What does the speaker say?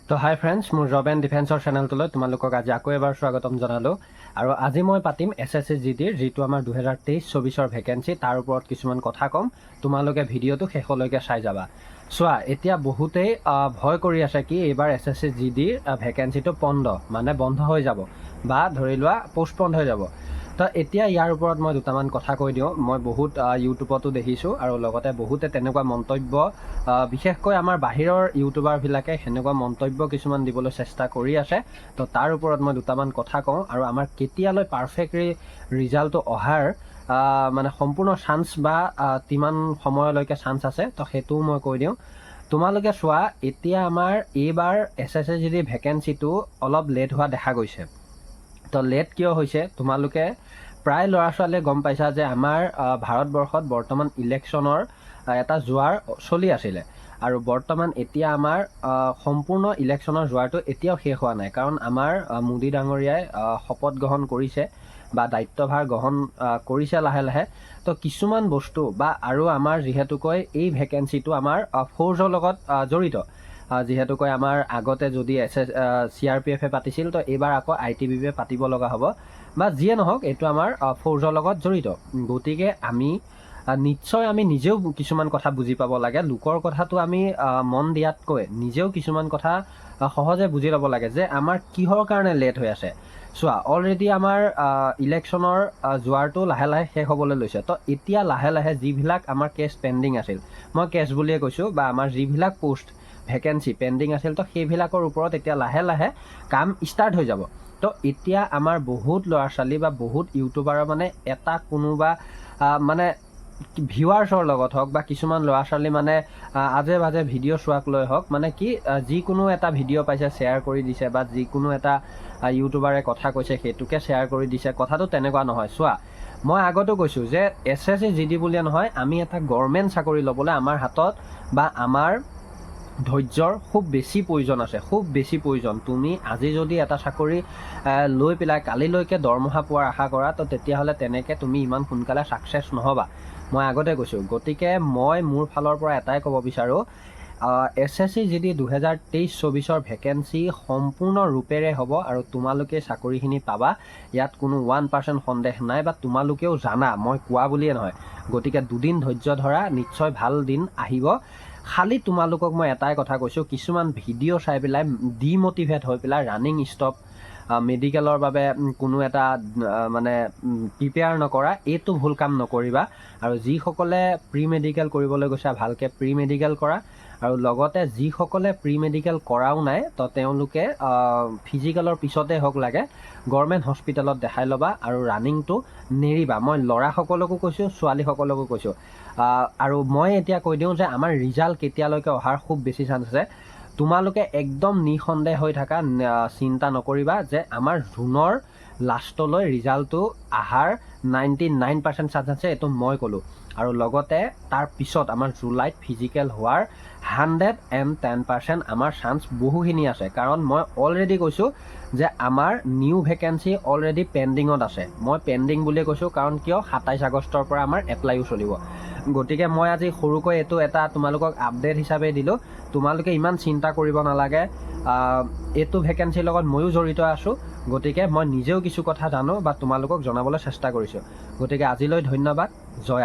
তো হাই ফ্ৰেণ্ডছ, মোৰ job and ডিফেন্সৰ চেনেলটোলৈ তোমালোকক আজি আকৌ এবাৰ স্বাগতম জনালোঁ। আৰু আজি মই পাতিম SSC GDৰ যিটো আমাৰ 2023-24 ভেকেঞ্চি, তাৰ ওপৰত কিছুমান কথা ক'ম। তোমালোকে ভিডিঅ'টো শেষলৈকে চাই যাবা। চোৱা, এতিয়া বহুতেই ভয় কৰি আছে কি এইবাৰ SSC GDৰ ভেকেঞ্চিটো বন্ধ হৈ যাব বা ধৰি লোৱা পষ্টপণ্ড হৈ যাব। তো এতিয়া ইয়াৰ ওপৰত মই দুটামান কথা কৈ দিওঁ। মই বহুত ইউটিউবতো দেখিছোঁ আৰু লগতে বহুতে তেনেকুৱা মন্তব্য, বিশেষকৈ আমাৰ বাহিৰৰ ইউটিউবাৰবিলাকে সেনেকুৱা মন্তব্য কিছুমান দিবলৈ চেষ্টা কৰি আছে। তো তাৰ ওপৰত মই দুটামান কথা কওঁ আৰু আমাৰ কেতিয়ালৈ পাৰফেক্টলি ৰিজাল্টটো অহাৰ সম্পূৰ্ণ চান্স বা কিমান সময়লৈকে চান্স আছে, তো সেইটোও মই কৈ দিওঁ। তোমালোকে চোৱা, এতিয়া আমাৰ এইবাৰ SSC GD ভেকেঞ্চিটো অলপ লেট হোৱা দেখা গৈছে। তো লেট কিয় হৈছে, তোমালোকে প্ৰায় ল'ৰা ছোৱালীয়ে গম পাইছা যে আমাৰ ভাৰতবৰ্ষত বৰ্তমান ইলেকশ্যনৰ এটা জোৱাৰ চলি আছিলে। আৰু বৰ্তমান এতিয়া আমাৰ সম্পূৰ্ণ ইলেকশ্যনৰ জোৱাৰটো এতিয়াও শেষ হোৱা নাই, কাৰণ আমাৰ মোদী ডাঙৰীয়াই শপত গ্ৰহণ কৰিছে বা দায়িত্বভাৰ গ্ৰহণ কৰিছে লাহে লাহে। তো কিছুমান বস্তু বা আৰু আমাৰ যিহেতুকৈ এই ভেকেঞ্চিটো আমাৰ ফ'ৰ্চৰ লগত জড়িত। যিহেতুকৈ আমাৰ আগতে যদি CRPF পাতিছিল, তো এইবাৰ আকৌ ITBP পাতিব লগা হ'ব বা যিয়ে নহওক, এইটো আমাৰ ফ'ৰ্চৰ লগত জড়িত। গতিকে আমি নিশ্চয় নিজেও কিছুমান কথা বুজি পাব লাগে। লোকৰ কথাটো আমি মন দিয়াতকৈ নিজেও কিছুমান কথা সহজে বুজি ল'ব লাগে যে আমাৰ কিহৰ কাৰণে লেট হৈ আছে। চোৱা, অলৰেডি আমাৰ ইলেকশ্যনৰ জোৱাৰটো লাহে লাহে শেষ হ'বলৈ লৈছে। তো এতিয়া লাহে লাহে যিবিলাক আমাৰ কেছ পেণ্ডিং আছিল, মই কেছ বুলিয়ে কৈছোঁ, বা আমাৰ যিবিলাক পোষ্ট ভেকেঞ্চি পেণ্ডিং আছিল, তো সেইবিলাকৰ ওপৰত এতিয়া লাহে লাহে কাম ষ্টাৰ্ট হৈ যাব। তো এতিয়া আমাৰ বহুত ল'ৰা ছোৱালী বা বহুত ইউটিউবাৰৰ এটা কোনোবা ভিউৱাৰ্ছৰ লগত হওক বা কিছুমান ল'ৰা ছোৱালী আজে বাজে ভিডিঅ' চোৱাক লৈ হওক, যিকোনো এটা ভিডিঅ' পাইছে শ্বেয়াৰ কৰি দিছে বা যিকোনো এটা ইউটিউবাৰে কথা কৈছে সেইটোকে শ্বেয়াৰ কৰি দিছে। কথাটো তেনেকুৱা নহয়। চোৱা, মই আগতো কৈছোঁ যে SSC GD বুলিয়ে নহয়, আমি এটা গভৰ্ণমেণ্ট চাকৰি ল'বলৈ আমাৰ হাতত বা আমাৰ ধৈৰ্যৰ খুব বেছি প্ৰয়োজন আছে, খুব বেছি প্ৰয়োজন। তুমি আজি যদি এটা চাকৰি লৈ পেলাই কালিলৈকে দৰমহা পোৱাৰ আশা কৰা, তো তেতিয়াহ'লে তেনেকৈ তুমি ইমান সোনকালে ছাকচেছ নহ'বা। মই আগতে কৈছোঁ। গতিকে মই মোৰ ফালৰ পৰা এটাই ক'ব বিচাৰোঁ, SSC GD 2023-24 ভেকেঞ্চি সম্পূৰ্ণ ৰূপেৰে হ'ব আৰু তোমালোকে চাকৰিখিনি পাবা। ইয়াত কোনো 1% সন্দেহ নাই বা তোমালোকেও জানা, মই কোৱা বুলিয়ে নহয়। গতিকে দুদিন ধৈৰ্য ধৰা, নিশ্চয় ভাল দিন আহিব। খালি তোমালোকক মই এটাই কথা কৈছোঁ, কিছুমান ভিডিঅ' চাই পেলাই ডিম'টিভেট হৈ পেলাই ৰানিং ষ্টপ, মেডিকেলৰ বাবে কোনো এটা প্ৰিপেয়াৰ নকৰা, এইটো ভুল কাম নকৰিবা। আৰু যিসকলে প্ৰি মেডিকেল কৰিবলৈ গৈছা, ভালকৈ প্ৰি মেডিকেল কৰা। আৰু লগতে যিসকলে প্ৰি মেডিকেল কৰাও নাই, তো তেওঁলোকে ফিজিকেলৰ পিছতে হওক লাগে গভৰ্ণমেণ্ট হস্পিটেলত দেখাই ল'বা আৰু ৰানিংটো নেৰিবা। মই ল'ৰাসকলকো কৈছোঁ, ছোৱালীসকলকো কৈছোঁ। আৰু মই এতিয়া কৈ দিওঁ যে আমাৰ ৰিজাল্ট কেতিয়ালৈকে অহাৰ খুব বেছি চান্স আছে। তোমালোকে একদম নিঃসন্দেহ হৈ থাকা, চিন্তা নকৰিবা যে আমাৰ জুনৰ লাষ্টলৈ ৰিজাল্টটো অহাৰ 99% চান্স আছে, এইটো মই ক'লোঁ। আৰু লগতে তাৰ পিছত আমাৰ জুলাইত ফিজিকেল হোৱাৰ 110% আমাৰ চান্স বহুখিনি আছে। কাৰণ মই অলৰেডি কৈছোঁ যে আমাৰ নিউ ভেকেঞ্চি অলৰেডি পেণ্ডিঙত আছে। মই পেণ্ডিং বুলিয়ে কৈছোঁ, কাৰণ কিয় 27 আগষ্টৰ পৰা আমাৰ এপ্লাইও চলিব। গতিকে মই আজি সৰুকৈ এইটো এটা তোমালোকক আপডেট হিচাপে দিলোঁ। তোমালোকে ইমান চিন্তা কৰিব নালাগে। এইটো ভেকেঞ্চিৰ লগত ময়ো জড়িত আছোঁ। গতিকে মই নিজেও কিছু কথা জানো বা তোমালোকক জনাবলৈ চেষ্টা কৰিছোঁ। গতিকে আজিলৈ ধন্যবাদ। জয়